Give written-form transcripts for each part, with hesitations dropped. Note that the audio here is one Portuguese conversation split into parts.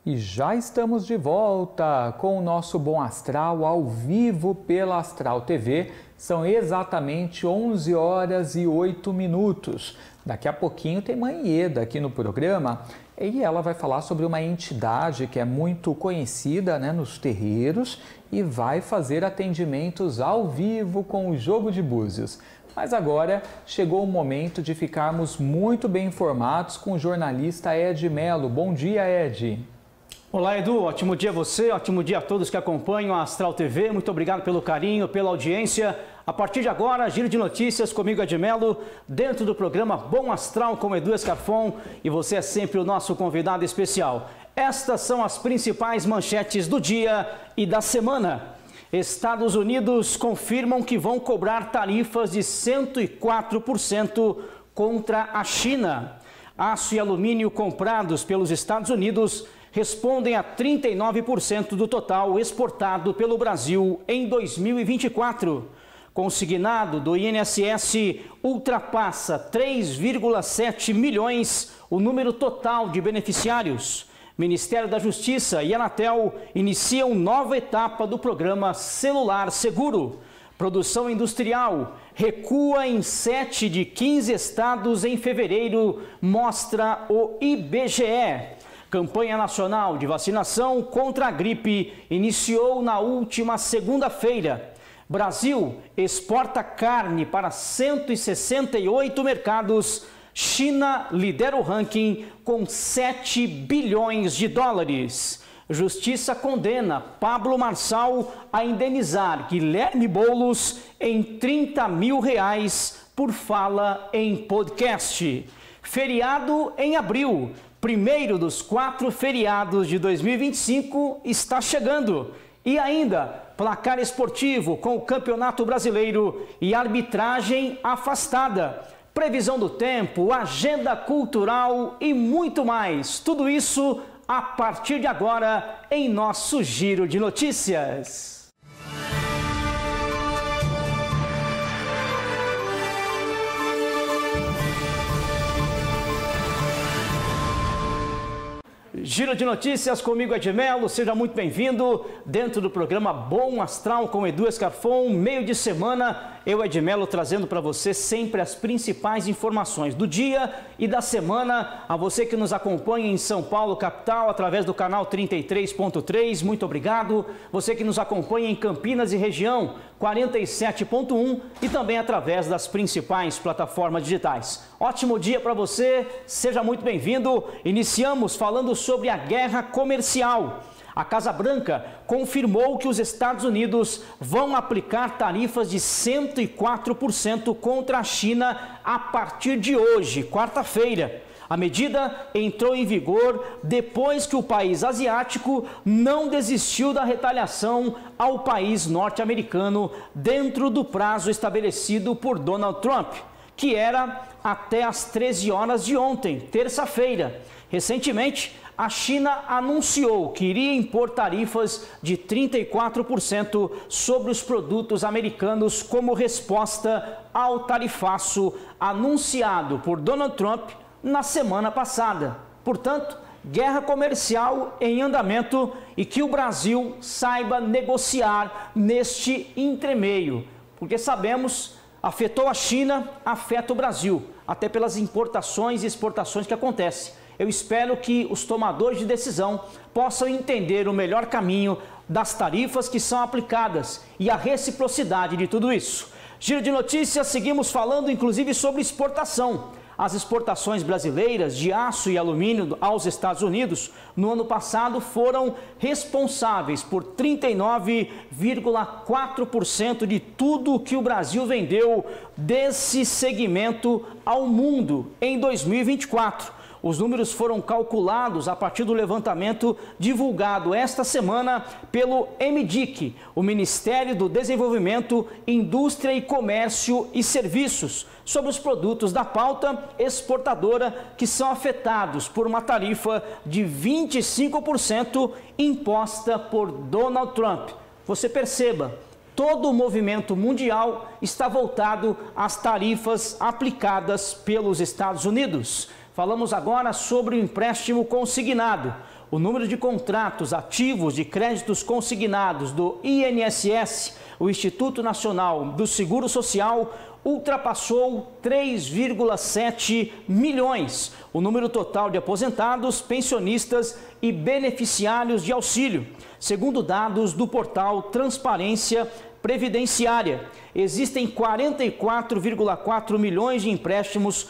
E já estamos de volta com o nosso Bom Astral ao vivo pela Astral TV. São exatamente 11 horas e 8 minutos. Daqui a pouquinho tem Mãe Ieda aqui no programa e ela vai falar sobre uma entidade que é muito conhecida, né, nos terreiros e vai fazer atendimentos ao vivo com o Jogo de Búzios. Mas agora chegou o momento de ficarmos muito bem informados com o jornalista Ed Mello. Bom dia, Ed. Olá, Edu. Ótimo dia a você, ótimo dia a todos que acompanham a Astral TV. Muito obrigado pelo carinho, pela audiência. A partir de agora, giro de notícias comigo, Ed Mello, dentro do programa Bom Astral com Edu Escarfon. E você é sempre o nosso convidado especial. Estas são as principais manchetes do dia e da semana. Estados Unidos confirmam que vão cobrar tarifas de 104% contra a China. Aço e alumínio comprados pelos Estados Unidos respondem a 39% do total exportado pelo Brasil em 2024. Consignado do INSS ultrapassa 3,7 milhões o número total de beneficiários. Ministério da Justiça e Anatel iniciam nova etapa do programa Celular Seguro. Produção industrial recua em 7 de 15 estados em fevereiro, mostra o IBGE. Campanha nacional de vacinação contra a gripe iniciou na última segunda-feira. Brasil exporta carne para 168 mercados. China lidera o ranking com 7 bilhões de dólares. Justiça condena Pablo Marçal a indenizar Guilherme Boulos em R$30 mil por fala em podcast. Feriado em abril. Primeiro dos 4 feriados de 2025 está chegando. E ainda, placar esportivo com o Campeonato Brasileiro e arbitragem afastada. Previsão do tempo, agenda cultural e muito mais. Tudo isso a partir de agora em nosso Giro de Notícias. Giro de Notícias comigo, Ed Mello, seja muito bem-vindo dentro do programa Bom Astral com Edu Escarfon, meio de semana, eu, Ed Mello, trazendo para você sempre as principais informações do dia e da semana. A você que nos acompanha em São Paulo, capital, através do canal 33.3, muito obrigado. Você que nos acompanha em Campinas e região, 47.1 e também através das principais plataformas digitais. Ótimo dia para você, seja muito bem-vindo. Iniciamos falando sobre a guerra comercial. A Casa Branca confirmou que os Estados Unidos vão aplicar tarifas de 104% contra a China a partir de hoje, quarta-feira. A medida entrou em vigor depois que o país asiático não desistiu da retaliação ao país norte-americano dentro do prazo estabelecido por Donald Trump, que era até às 13 horas de ontem, terça-feira. Recentemente, a China anunciou que iria impor tarifas de 34% sobre os produtos americanos como resposta ao tarifaço anunciado por Donald Trump na semana passada. Portanto, guerra comercial em andamento e que o Brasil saiba negociar neste entremeio, porque sabemos, afetou a China, afeta o Brasil, até pelas importações e exportações que acontecem. Eu espero que os tomadores de decisão possam entender o melhor caminho das tarifas que são aplicadas e a reciprocidade de tudo isso. Giro de notícias, seguimos falando inclusive sobre exportação. As exportações brasileiras de aço e alumínio aos Estados Unidos no ano passado foram responsáveis por 39,4% de tudo que o Brasil vendeu desse segmento ao mundo em 2024. Os números foram calculados a partir do levantamento divulgado esta semana pelo MDIC, o Ministério do Desenvolvimento, Indústria e Comércio e Serviços, sobre os produtos da pauta exportadora que são afetados por uma tarifa de 25% imposta por Donald Trump. Você perceba, todo o movimento mundial está voltado às tarifas aplicadas pelos Estados Unidos. Falamos agora sobre o empréstimo consignado. o número de contratos ativos de créditos consignados do INSS, o Instituto Nacional do Seguro Social, ultrapassou 3,7 milhões, o número total de aposentados, pensionistas e beneficiários de auxílio, segundo dados do portal Transparência Previdenciária. Existem 44,4 milhões de empréstimos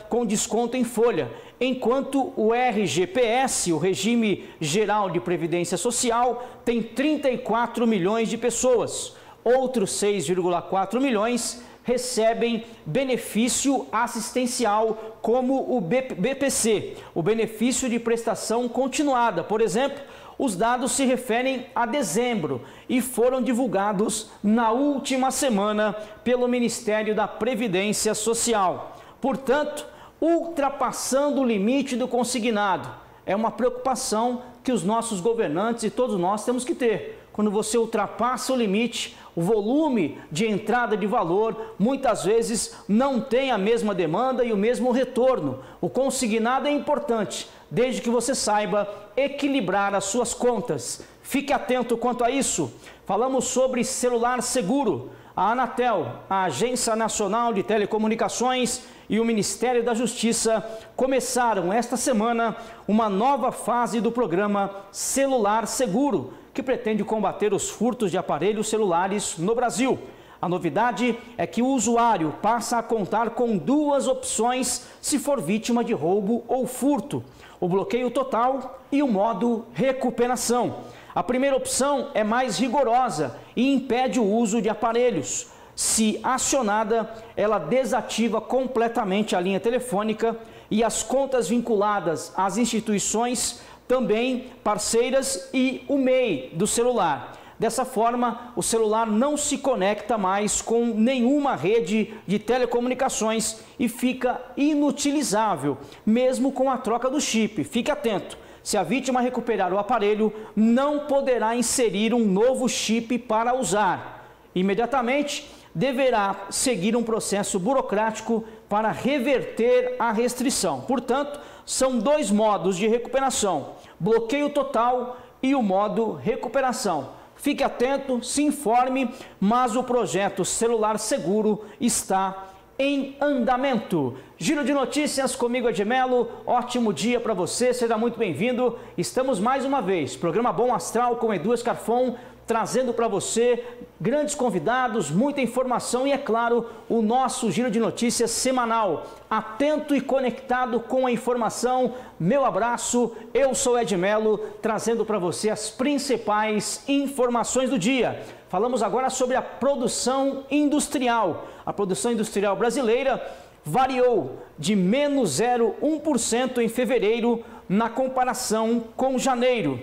com desconto em folha, enquanto o RGPS, o Regime Geral de Previdência Social, tem 34 milhões de pessoas. Outros 6,4 milhões recebem benefício assistencial, como o BPC, o benefício de prestação continuada. Por exemplo, os dados se referem a dezembro e foram divulgados na última semana pelo Ministério da Previdência Social. Portanto, ultrapassando o limite do consignado, é uma preocupação que os nossos governantes e todos nós temos que ter. Quando você ultrapassa o limite, o volume de entrada de valor muitas vezes não tem a mesma demanda e o mesmo retorno. O consignado é importante, desde que você saiba equilibrar as suas contas. Fique atento quanto a isso. Falamos sobre celular seguro. A Anatel, a Agência Nacional de Telecomunicações e o Ministério da Justiça começaram esta semana uma nova fase do programa Celular Seguro, que pretende combater os furtos de aparelhos celulares no Brasil. A novidade é que o usuário passa a contar com duas opções se for vítima de roubo ou furto: o bloqueio total e o modo recuperação. A primeira opção é mais rigorosa e impede o uso de aparelhos. Se acionada, ela desativa completamente a linha telefônica e as contas vinculadas às instituições também parceiras e o MEI do celular. Dessa forma, o celular não se conecta mais com nenhuma rede de telecomunicações e fica inutilizável, mesmo com a troca do chip. Fique atento, se a vítima recuperar o aparelho, não poderá inserir um novo chip para usar. Imediatamente, deverá seguir um processo burocrático para reverter a restrição. Portanto, são dois modos de recuperação: bloqueio total e o modo recuperação. Fique atento, se informe, mas o projeto Celular Seguro está em andamento. Giro de notícias comigo, Edmelo. Ótimo dia para você, seja muito bem-vindo. Estamos mais uma vez, programa Bom Astral com Edu Scarfon, trazendo para você grandes convidados, muita informação e, é claro, o nosso Giro de Notícias semanal. Atento e conectado com a informação. Meu abraço, eu sou Edmelo, trazendo para você as principais informações do dia. Falamos agora sobre a produção industrial. A produção industrial brasileira variou de menos 0,1% em fevereiro na comparação com janeiro,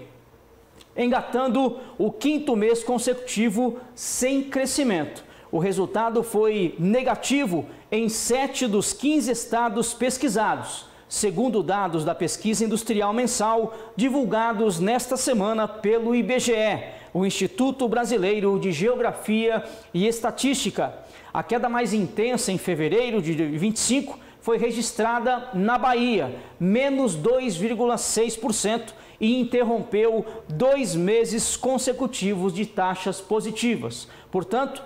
engatando o quinto mês consecutivo sem crescimento. O resultado foi negativo em 7 dos 15 estados pesquisados, segundo dados da pesquisa industrial mensal divulgados nesta semana pelo IBGE, o Instituto Brasileiro de Geografia e Estatística. A queda mais intensa em fevereiro de 2025 foi registrada na Bahia, menos 2,6%, e interrompeu 2 meses consecutivos de taxas positivas. Portanto,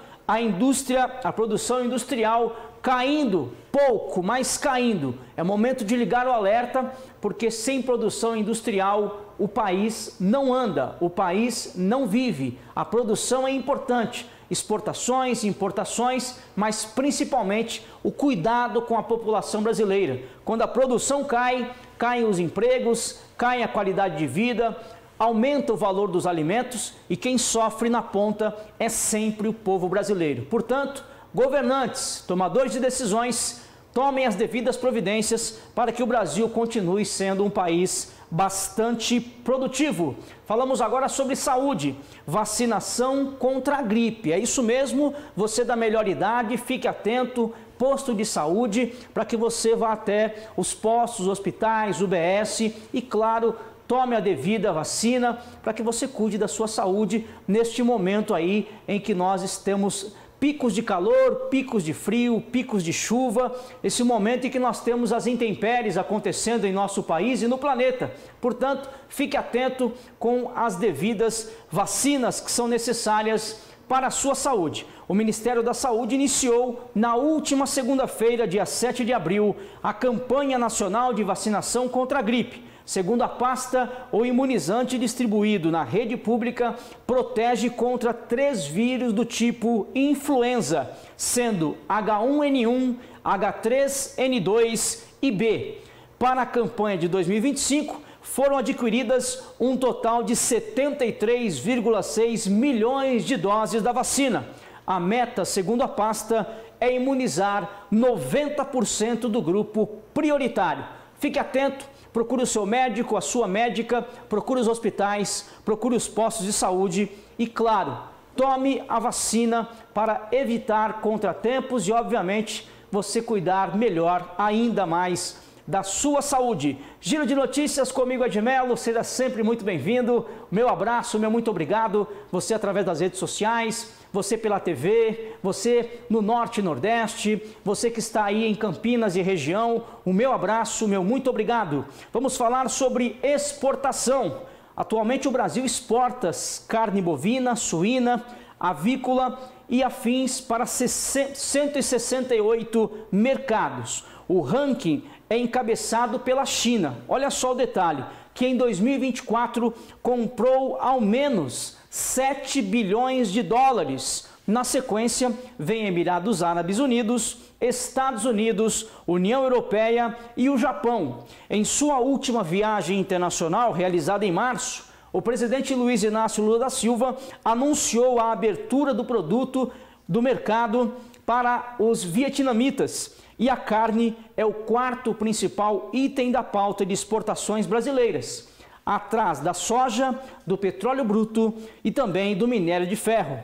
a produção industrial caindo pouco, mas caindo. É momento de ligar o alerta, porque sem produção industrial o país não anda, o país não vive. A produção é importante, exportações, importações, mas principalmente o cuidado com a população brasileira. Quando a produção cai, caem os empregos, cai a qualidade de vida, aumenta o valor dos alimentos e quem sofre na ponta é sempre o povo brasileiro. Portanto, governantes, tomadores de decisões, tomem as devidas providências para que o Brasil continue sendo um país bastante produtivo. Falamos agora sobre saúde, vacinação contra a gripe. É isso mesmo, você da melhor idade, fique atento, posto de saúde, para que você vá até os postos, hospitais, UBS e, claro, tome a devida vacina para que você cuide da sua saúde neste momento aí em que nós estamos picos de calor, picos de frio, picos de chuva, esse momento em que nós temos as intempéries acontecendo em nosso país e no planeta. Portanto, fique atento com as devidas vacinas que são necessárias para a sua saúde. O Ministério da Saúde iniciou na última segunda-feira, dia 7 de abril, a campanha nacional de vacinação contra a gripe. Segundo a pasta, o imunizante distribuído na rede pública protege contra 3 vírus do tipo influenza, sendo H1N1, H3N2 e B. Para a campanha de 2025, foram adquiridas um total de 73,6 milhões de doses da vacina. A meta, segundo a pasta, é imunizar 90% do grupo prioritário. Fique atento. Procure o seu médico, a sua médica, procure os hospitais, procure os postos de saúde e, claro, tome a vacina para evitar contratempos e, obviamente, você cuidar melhor ainda mais da sua saúde. Giro de notícias comigo, Edmelo, seja sempre muito bem-vindo. Meu abraço, meu muito obrigado. Você através das redes sociais, você pela TV, você no Norte e Nordeste, você que está aí em Campinas e região, o meu abraço, meu muito obrigado. Vamos falar sobre exportação. Atualmente o Brasil exporta carne bovina, suína, avícola e afins para 168 mercados. O ranking é encabeçado pela China. Olha só o detalhe, que em 2024 comprou ao menos 7 bilhões de dólares. Na sequência, vem Emirados Árabes Unidos, Estados Unidos, União Europeia e o Japão. Em sua última viagem internacional, realizada em março, o presidente Luiz Inácio Lula da Silva anunciou a abertura do produto do mercado para os vietnamitas. E a carne é o quarto principal item da pauta de exportações brasileiras, atrás da soja, do petróleo bruto e também do minério de ferro.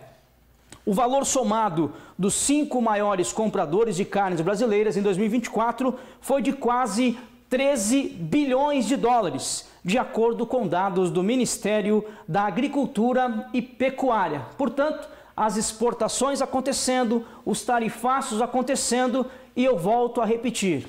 O valor somado dos 5 maiores compradores de carnes brasileiras em 2024 foi de quase 13 bilhões de dólares, de acordo com dados do Ministério da Agricultura e Pecuária. Portanto, as exportações acontecendo, os tarifaços acontecendo, e eu volto a repetir,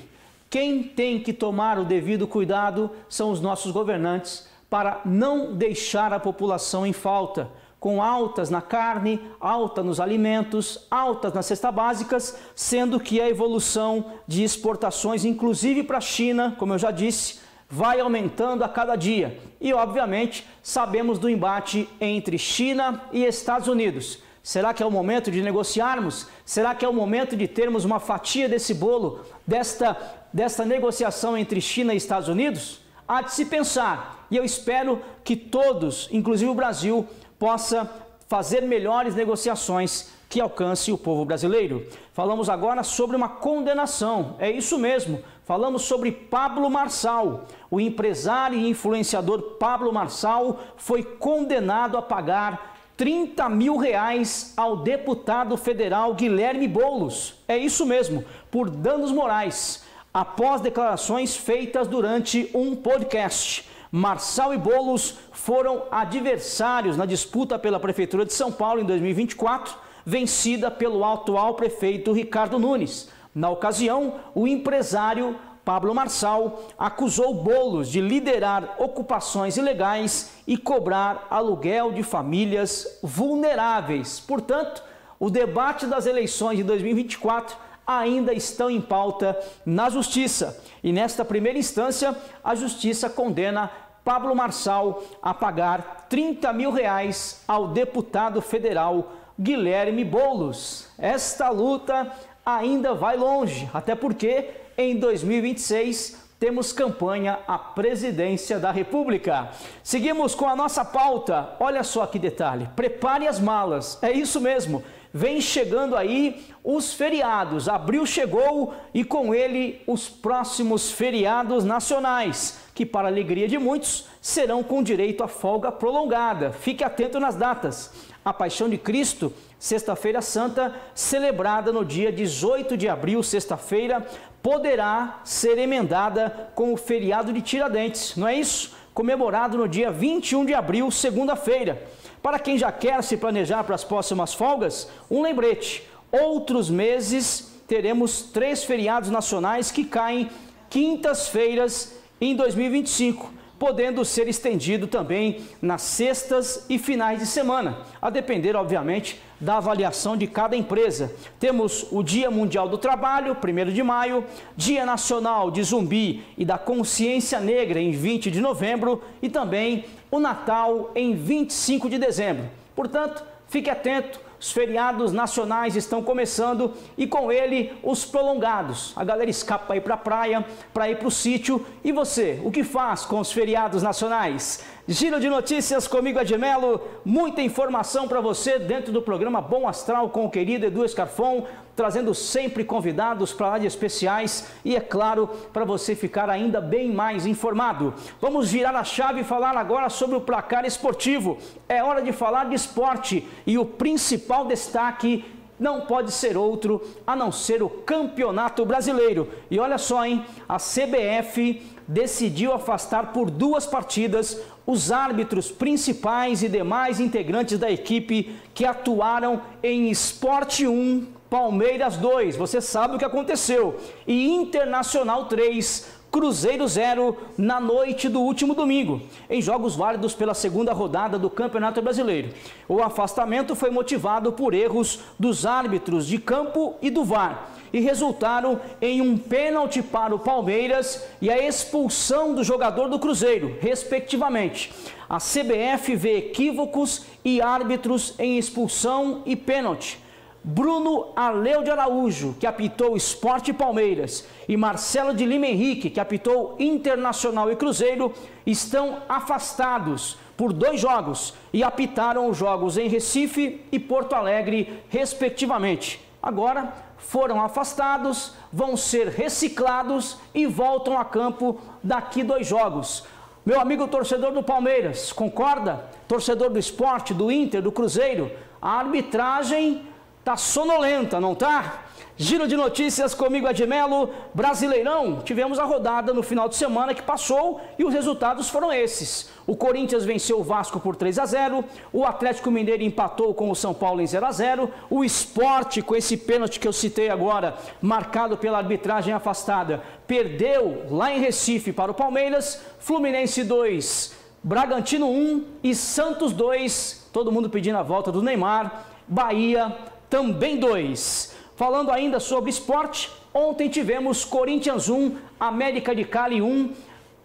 quem tem que tomar o devido cuidado são os nossos governantes para não deixar a população em falta, com altas na carne, alta nos alimentos, altas nas cestas básicas, sendo que a evolução de exportações, inclusive para a China, como eu já disse, vai aumentando a cada dia. E, obviamente, sabemos do embate entre China e Estados Unidos. Será que é o momento de negociarmos? Será que é o momento de termos uma fatia desse bolo, desta negociação entre China e Estados Unidos? Há de se pensar, e eu espero que todos, inclusive o Brasil, possa fazer melhores negociações que alcance o povo brasileiro. Falamos agora sobre uma condenação, é isso mesmo, falamos sobre Pablo Marçal. O empresário e influenciador Pablo Marçal foi condenado a pagar 30 mil reais ao deputado federal Guilherme Boulos. É isso mesmo, por danos morais, após declarações feitas durante um podcast. Marçal e Boulos foram adversários na disputa pela Prefeitura de São Paulo em 2024, vencida pelo atual prefeito Ricardo Nunes. Na ocasião, o empresário Pablo Marçal acusou Boulos de liderar ocupações ilegais e cobrar aluguel de famílias vulneráveis. Portanto, o debate das eleições de 2024 ainda estão em pauta na Justiça. E nesta primeira instância, a Justiça condena Pablo Marçal a pagar 30 mil reais ao deputado federal Guilherme Boulos. Esta luta ainda vai longe, até porque em 2026 temos campanha à presidência da República. Seguimos com a nossa pauta. Olha só que detalhe, prepare as malas, é isso mesmo. Vem chegando aí os feriados, abril chegou e com ele os próximos feriados nacionais, que para a alegria de muitos serão com direito a folga prolongada. Fique atento nas datas. A Paixão de Cristo, Sexta-feira Santa, celebrada no dia 18 de abril, sexta-feira, poderá ser emendada com o feriado de Tiradentes, não é isso? Comemorado no dia 21 de abril, segunda-feira. Para quem já quer se planejar para as próximas folgas, um lembrete. Outros meses teremos 3 feriados nacionais que caem quintas-feiras em 2025, podendo ser estendido também nas sextas e finais de semana, a depender, obviamente, da avaliação de cada empresa. Temos o Dia Mundial do Trabalho, 1º de maio, Dia Nacional de Zumbi e da Consciência Negra, em 20 de novembro, e também o Natal, em 25 de dezembro. Portanto, fique atento. Os feriados nacionais estão começando e com ele os prolongados. A galera escapa para ir para a praia, para ir para o sítio. E você, o que faz com os feriados nacionais? Giro de notícias comigo, Edmelo. Muita informação para você dentro do programa Bom Astral com o querido Edu Scarfon, trazendo sempre convidados para lá de especiais e, é claro, para você ficar ainda bem mais informado. Vamos virar a chave e falar agora sobre o placar esportivo. É hora de falar de esporte e o principal destaque não pode ser outro a não ser o Campeonato Brasileiro. E olha só, hein? A CBF decidiu afastar por 2 partidas os árbitros principais e demais integrantes da equipe que atuaram em Sport 1, Palmeiras 2. Você sabe o que aconteceu. E Internacional 3, Cruzeiro 0 na noite do último domingo, em jogos válidos pela 2ª rodada do Campeonato Brasileiro. O afastamento foi motivado por erros dos árbitros de campo e do VAR e resultaram em um pênalti para o Palmeiras e a expulsão do jogador do Cruzeiro, respectivamente. A CBF vê equívocos e árbitros em expulsão e pênalti. Bruno Aleu de Araújo, que apitou Sport e Palmeiras, e Marcelo de Lima Henrique, que apitou Internacional e Cruzeiro, estão afastados por 2 jogos e apitaram os jogos em Recife e Porto Alegre, respectivamente. Agora foram afastados, vão ser reciclados e voltam a campo daqui 2 jogos. Meu amigo torcedor do Palmeiras, concorda? Torcedor do Sport, do Inter, do Cruzeiro, a arbitragem tá sonolenta, não tá? Giro de notícias comigo, Edmelo. Brasileirão, tivemos a rodada no final de semana que passou e os resultados foram esses. O Corinthians venceu o Vasco por 3-0, o Atlético Mineiro empatou com o São Paulo em 0-0, o Sport, com esse pênalti que eu citei agora, marcado pela arbitragem afastada, perdeu lá em Recife para o Palmeiras. Fluminense 2, Bragantino 1 e Santos 2, todo mundo pedindo a volta do Neymar. Bahia também 2. Falando ainda sobre esporte, ontem tivemos Corinthians 1, América de Cali 1,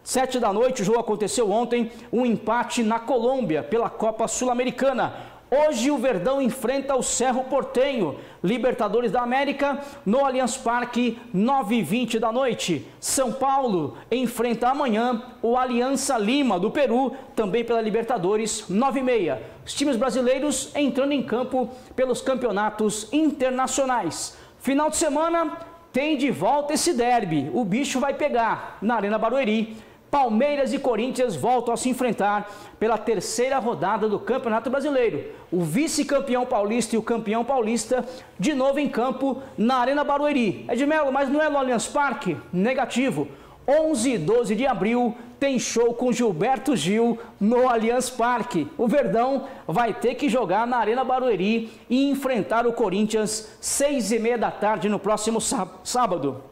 7 da noite, o jogo aconteceu ontem, um empate na Colômbia pela Copa Sul-Americana. Hoje o Verdão enfrenta o Cerro Porteño, Libertadores da América, no Allianz Parque, 9h20 da noite. São Paulo enfrenta amanhã o Aliança Lima, do Peru, também pela Libertadores, 9h30. Os times brasileiros entrando em campo pelos campeonatos internacionais. Final de semana tem de volta esse derby, o bicho vai pegar na Arena Barueri. Palmeiras e Corinthians voltam a se enfrentar pela 3ª rodada do Campeonato Brasileiro. O vice-campeão paulista e o campeão paulista de novo em campo na Arena Barueri. Edmelo, mas não é no Allianz Parque? Negativo. 11 e 12 de abril tem show com Gilberto Gil no Allianz Parque. O Verdão vai ter que jogar na Arena Barueri e enfrentar o Corinthians 6h30 da tarde no próximo sábado.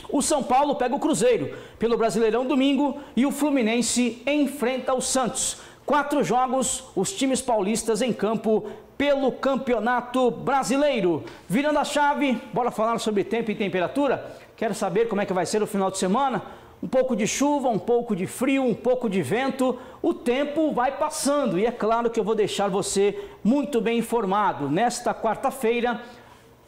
O São Paulo pega o Cruzeiro pelo Brasileirão domingo e o Fluminense enfrenta o Santos. 4 jogos, os times paulistas em campo pelo Campeonato Brasileiro. Virando a chave, bora falar sobre tempo e temperatura? Quero saber como é que vai ser o final de semana? Um pouco de chuva, um pouco de frio, um pouco de vento. O tempo vai passando e é claro que eu vou deixar você muito bem informado. Nesta quarta-feira,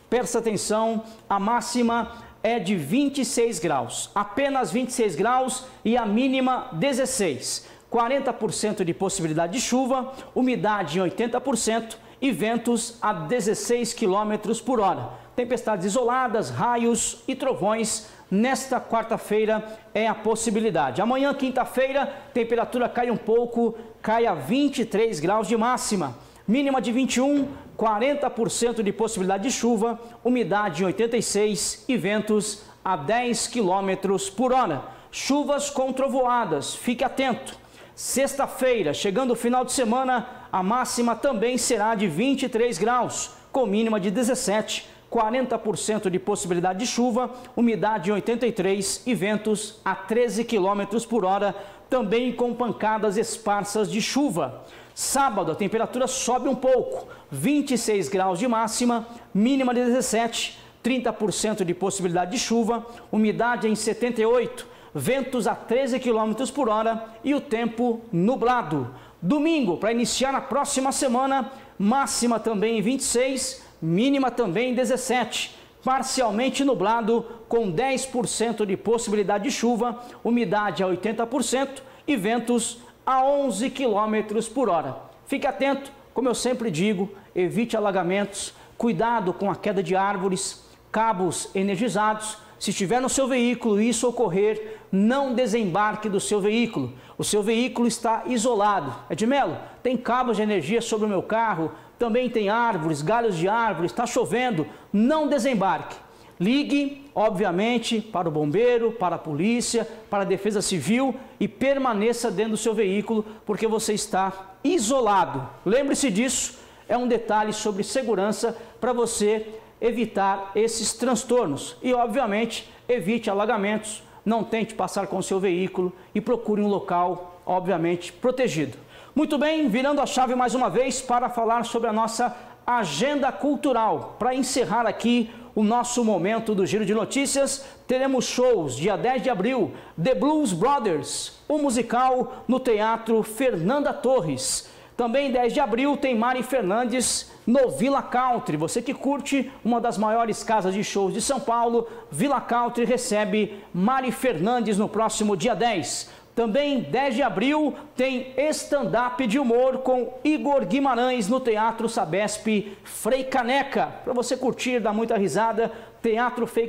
presta atenção, a máxima é de 26 graus, apenas 26 graus e a mínima 16. 40% de possibilidade de chuva, umidade em 80% e ventos a 16 km por hora. Tempestades isoladas, raios e trovões nesta quarta-feira é a possibilidade. Amanhã, quinta-feira, temperatura cai um pouco, cai a 23 graus de máxima. Mínima de 21, 40% de possibilidade de chuva, umidade em 86% e ventos a 10 km por hora. Chuvas com trovoadas, fique atento. Sexta-feira, chegando o final de semana, a máxima também será de 23 graus. com mínima de 17, 40% de possibilidade de chuva, umidade em 83% e ventos a 13 km por hora, também com pancadas esparsas de chuva. Sábado a temperatura sobe um pouco, 26 graus de máxima, mínima de 17, 30% de possibilidade de chuva, umidade em 78%, ventos a 13 km por hora e o tempo nublado. Domingo, para iniciar a próxima semana, máxima também em 26, mínima também em 17, parcialmente nublado com 10% de possibilidade de chuva, umidade a 80% e ventos a 11 km por hora. Fique atento, como eu sempre digo, evite alagamentos, cuidado com a queda de árvores, cabos energizados. Se estiver no seu veículo e isso ocorrer, não desembarque do seu veículo. O seu veículo está isolado. Edmelo, tem cabos de energia sobre o meu carro, também tem árvores, galhos de árvores, está chovendo, não desembarque. Ligue, obviamente, para o bombeiro, para a polícia, para a defesa civil e permaneça dentro do seu veículo, porque você está isolado. Lembre-se disso, é um detalhe sobre segurança para você evitar esses transtornos. E, obviamente, evite alagamentos, não tente passar com o seu veículo e procure um local, obviamente, protegido. Muito bem, virando a chave mais uma vez para falar sobre a nossa agenda cultural. Para encerrar aqui o nosso momento do Giro de Notícias, teremos shows dia 10 de abril, The Blues Brothers, um musical no Teatro Fernanda Torres. Também 10 de abril tem Mari Fernandes no Villa Country. Você que curte uma das maiores casas de shows de São Paulo, Villa Country recebe Mari Fernandes no próximo dia 10. Também 10 de abril tem stand-up de humor com Igor Guimarães no Teatro Sabesp Frei Caneca. Para você curtir, dar muita risada, Teatro Frei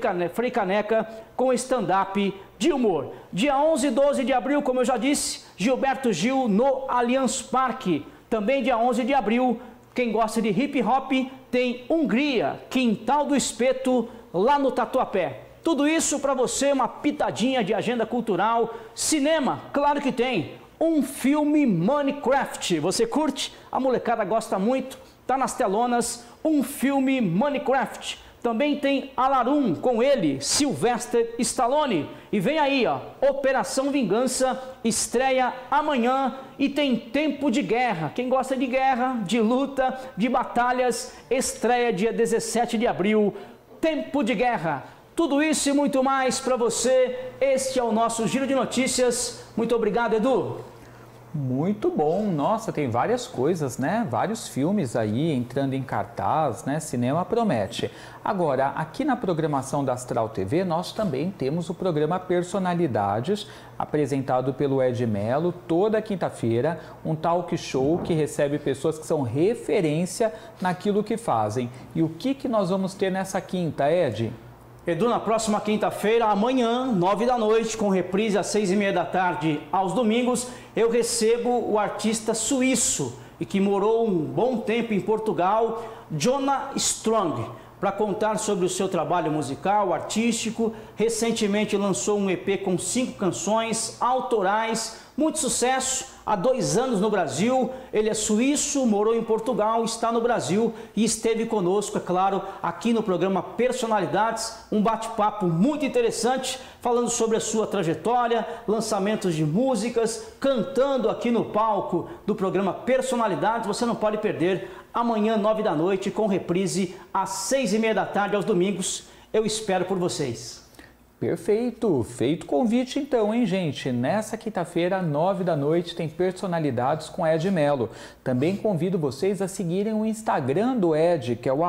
Caneca com stand-up de humor. Dia 11 e 12 de abril, como eu já disse, Gilberto Gil no Allianz Parque. Também dia 11 de abril, quem gosta de hip hop tem Hungria, Quintal do Espeto, lá no Tatuapé. Tudo isso para você, uma pitadinha de agenda cultural. Cinema, claro que tem. Um filme Minecraft. Você curte? A molecada gosta muito. Tá nas telonas. Um filme Minecraft. Também tem Alarum com ele, Sylvester Stallone. E vem aí, ó, Operação Vingança, estreia amanhã e tem Tempo de Guerra. Quem gosta de guerra, de luta, de batalhas, estreia dia 17 de abril, Tempo de Guerra. Tudo isso e muito mais para você. Este é o nosso Giro de Notícias. Muito obrigado, Edu. Muito bom. Nossa, tem várias coisas, né? Vários filmes aí entrando em cartaz, né? Cinema promete. Agora, aqui na programação da Astral TV, nós também temos o programa Personalidades, apresentado pelo Edmelo, toda quinta-feira, um talk show que recebe pessoas que são referência naquilo que fazem. E o que nós vamos ter nessa quinta, Ed? Edu, na próxima quinta-feira, amanhã, 9 da noite, com reprise às 6h30 da tarde aos domingos, eu recebo o artista suíço e que morou um bom tempo em Portugal, Jonah Strong, para contar sobre o seu trabalho musical, artístico. Recentemente lançou um EP com 5 canções autorais, muito sucesso. Há 2 anos no Brasil, ele é suíço, morou em Portugal, está no Brasil e esteve conosco, é claro, aqui no programa Personalidades, um bate-papo muito interessante, falando sobre a sua trajetória, lançamentos de músicas, cantando aqui no palco do programa Personalidades. Você não pode perder, amanhã, 9 da noite, com reprise às 6h30 da tarde aos domingos. Eu espero por vocês. Perfeito, feito o convite então, hein, gente? Nessa quinta-feira, 9 da noite, tem Personalidades com Ed Melo. Também convido vocês a seguirem o Instagram do Ed, que é o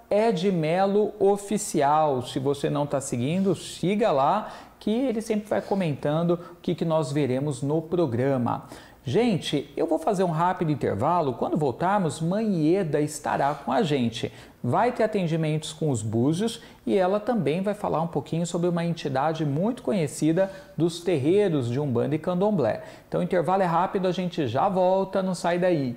@EdMeloOficial. Se você não está seguindo, siga lá, que ele sempre vai comentando o que nós veremos no programa. Gente, eu vou fazer um rápido intervalo. Quando voltarmos, Manhieda estará com a gente. Vai ter atendimentos com os búzios e ela também vai falar um pouquinho sobre uma entidade muito conhecida dos terreiros de Umbanda e Candomblé. Então o intervalo é rápido, a gente já volta, não sai daí.